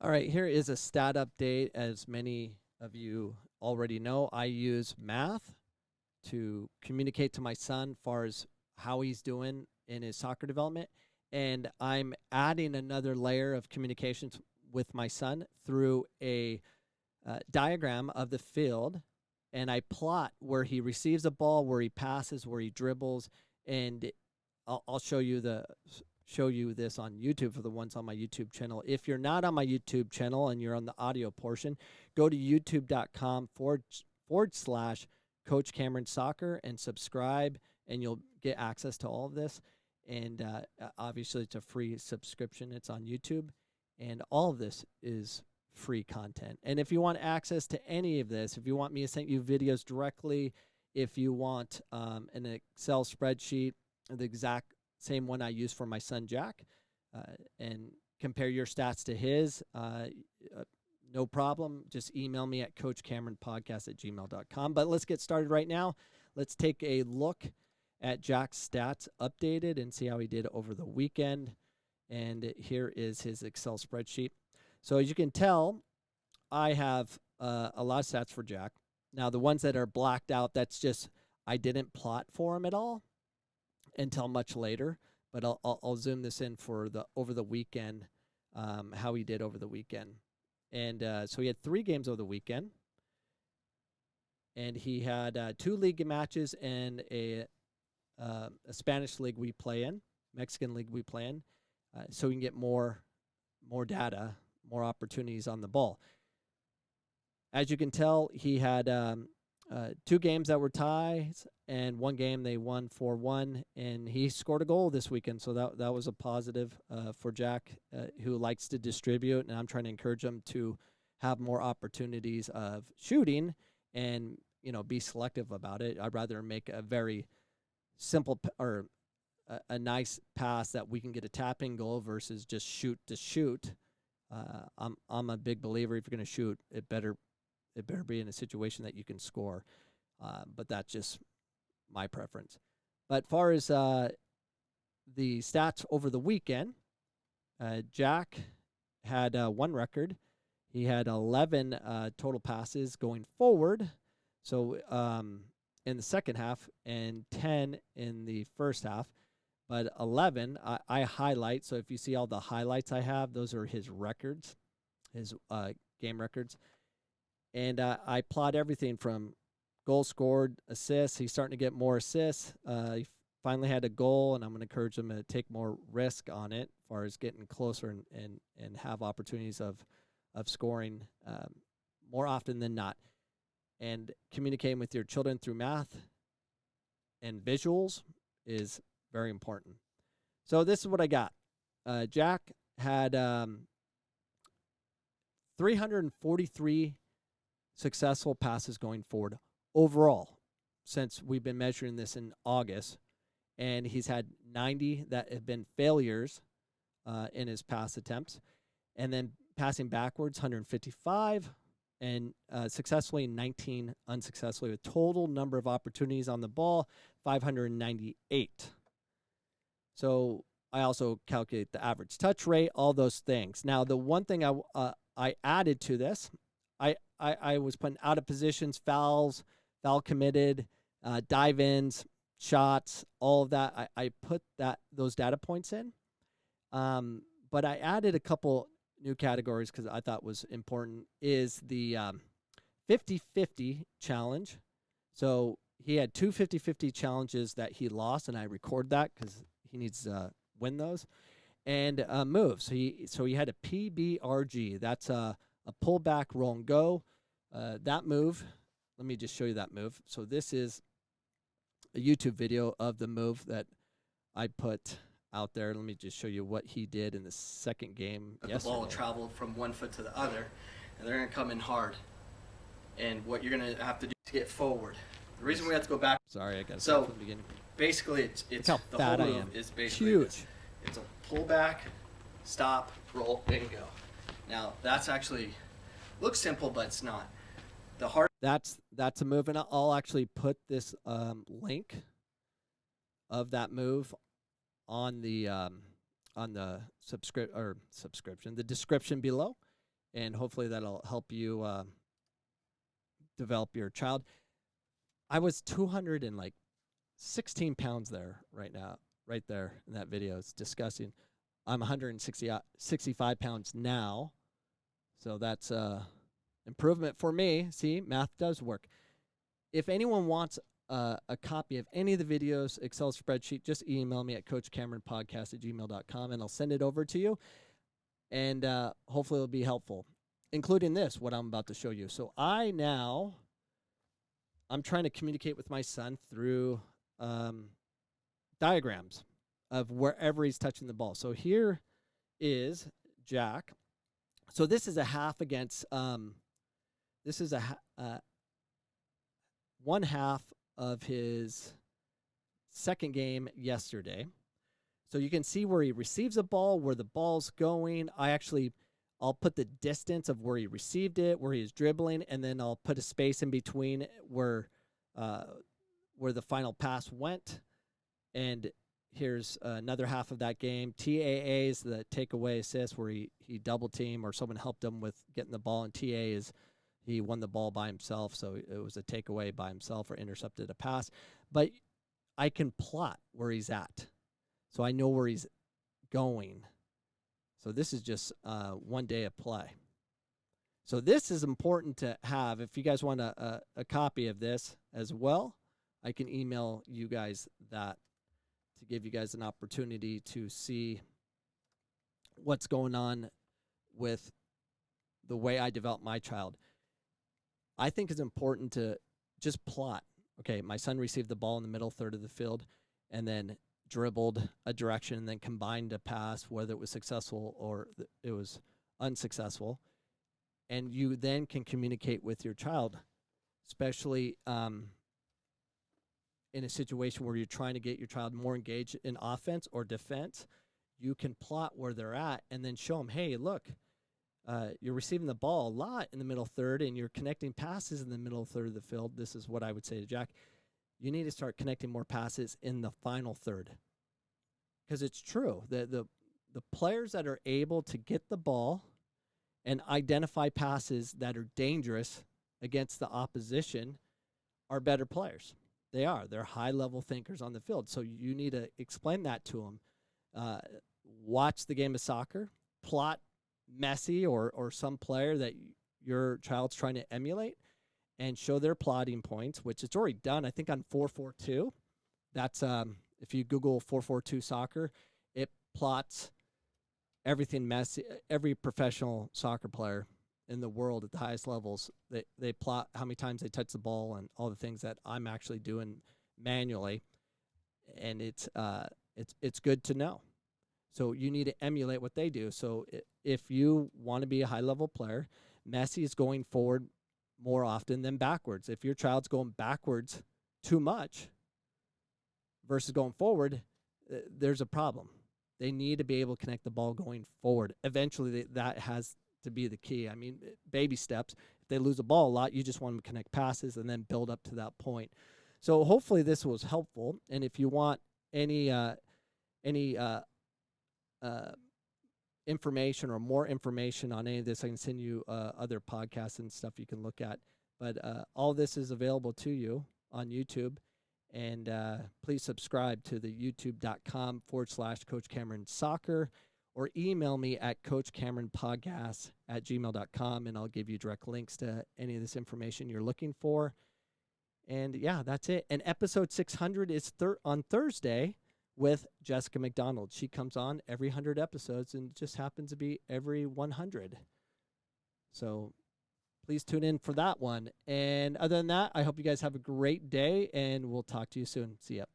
All right, here is a stat update. As many of you already know, I use math to communicate to my son far as how he's doing in his soccer development. And I'm adding another layer of communications with my son through a diagram of the field. And I plot where he receives a ball, where he passes, where he dribbles, and I'll show you this on YouTube for the ones on my YouTube channel. If you're not on my YouTube channel and you're on the audio portion, go to youtube.com/Coach Cameron Soccer and subscribe, and you'll get access to all of this. And obviously, it's a free subscription. It's on YouTube, and all of this is free content. And if you want access to any of this, if you want me to send you videos directly, if you want an Excel spreadsheet, the exact same one I use for my son Jack, and compare your stats to his, no problem. Just email me at coachcameronpodcast@gmail.com. But let's get started right now. Let's take a look at Jack's stats updated and see how he did over the weekend. And here is his Excel spreadsheet. So as you can tell, I have a lot of stats for Jack. Now, the ones that are blacked out, that's just I didn't plot for him at all until much later. But I'll zoom this in for the over the weekend, how he did over the weekend. And so he had 3 games over the weekend. And he had 2 league matches and a Spanish league we play in, Mexican league we play in, so we can get more data, more opportunities on the ball. As you can tell, he had 2 games that were ties, and 1 game they won 4-1, and he scored a goal this weekend, so that was a positive for Jack, who likes to distribute, and I'm trying to encourage him to have more opportunities of shooting and, be selective about it. I'd rather make a very simple or a nice pass that we can get a tap-in goal versus just shoot to shoot. I'm a big believer, if you're going to shoot, it better be in a situation that you can score. But that's just my preference. But as far as the stats over the weekend, Jack had 1 record. He had 11 total passes going forward. So in the second half, and 10 in the first half. But 11, I highlight. So if you see all the highlights I have, those are his records, his game records. And I plot everything from goals scored, assists. He's starting to get more assists. He finally had a goal, and I'm going to encourage him to take more risk on it as far as getting closer and have opportunities of scoring more often than not. And communicating with your children through math and visuals is very important. So this is what I got. Jack had 343 successful passes going forward overall since we've been measuring this in August. And he's had 90 that have been failures in his pass attempts. And then passing backwards, 155. And successfully 19 unsuccessfully, with total number of opportunities on the ball, 598. So I also calculate the average touch rate, all those things. Now, the one thing I added to this, I was putting out of positions, fouls, foul committed, dive-ins, shots, all of that. I put those data points in. But I added a couple new categories because I thought was important, is the 50-50 challenge. So he had 2 50-50 challenges that he lost, and I record that because he needs to win those. And moves. So he had a PBRG. That's a pullback roll and go. That move, let me just show you that move. So this is a YouTube video of the move that I put out there. Let me just show you what he did in the second game yesterday. The ball traveled from one foot to the other, and they're going to come in hard. And what you're going to have to do to get forward. The reason we have to go back. Sorry, I got to start from the beginning. Basically, it's how the whole move is basically huge. It's a pullback, stop, roll, and go. Now that's actually looks simple, but it's not. The hard. That's a move, and I'll actually put this link of that move on the subscription, the description below. and hopefully that'll help you develop your child. I was 216 pounds there right there in that video. It's disgusting. I'm 165 pounds now, so that's improvement for me. See, math does work. If anyone wants a copy of any of the videos, Excel spreadsheet, just email me at coachcameronpodcast@gmail.com, and I'll send it over to you. And hopefully it'll be helpful, including this, what I'm about to show you. So I'm trying to communicate with my son through diagrams of wherever he's touching the ball. So here is Jack. So this is a half against, this is one half of his second game yesterday. So you can see where he receives a ball, where the ball's going. I'll put the distance of where he received it, where he's dribbling, and then I'll put a space in between where the final pass went. And here's another half of that game. TAA is the takeaway assist, where he double team or someone helped him with getting the ball, and TA is he won the ball by himself, so it was a takeaway by himself or intercepted a pass. But I can plot where he's at, so I know where he's going. So this is just 1 day of play. So this is important to have. If you guys want a copy of this as well, I can email you guys that to give you guys an opportunity to see what's going on with the way I develop my child. I think it's important to just plot. Okay, my son received the ball in the middle third of the field and then dribbled a direction and then combined a pass, whether it was successful or it was unsuccessful. And you then can communicate with your child, especially in a situation where you're trying to get your child more engaged in offense or defense. You can plot where they're at and then show them, hey, look, you're receiving the ball a lot in the middle third and you're connecting passes in the middle third of the field. This is what I would say to Jack. You need to start connecting more passes in the final third. Because it's true. The players that are able to get the ball and identify passes that are dangerous against the opposition are better players. They are. They're high-level thinkers on the field. So you need to explain that to them. Watch the game of soccer. Plot Messi or some player that your child's trying to emulate and show their plotting points, which it's already done, I think, on 4-4-2. That's if you Google 4-4-2 soccer, it plots everything Messi, every professional soccer player in the world at the highest levels. They plot how many times they touch the ball and all the things that I'm actually doing manually, and it's good to know. So you need to emulate what they do. So if you want to be a high-level player, Messi is going forward more often than backwards. If your child's going backwards too much versus going forward, there's a problem. They need to be able to connect the ball going forward. Eventually, that has to be the key. I mean, baby steps. If they lose the ball a lot, you just want them to connect passes and then build up to that point. So hopefully this was helpful. And if you want any information or more information on any of this, I can send you other podcasts and stuff you can look at. But all this is available to you on YouTube. And please subscribe to the youtube.com/Coach Cameron Soccer, or email me at coachcameronpodcast@gmail.com, and I'll give you direct links to any of this information you're looking for. And yeah, that's it. And episode 600 is on Thursday with Jessica McDonald. She comes on every 100 episodes and just happens to be every 100. So please tune in for that one. And other than that, I hope you guys have a great day, and we'll talk to you soon. See ya.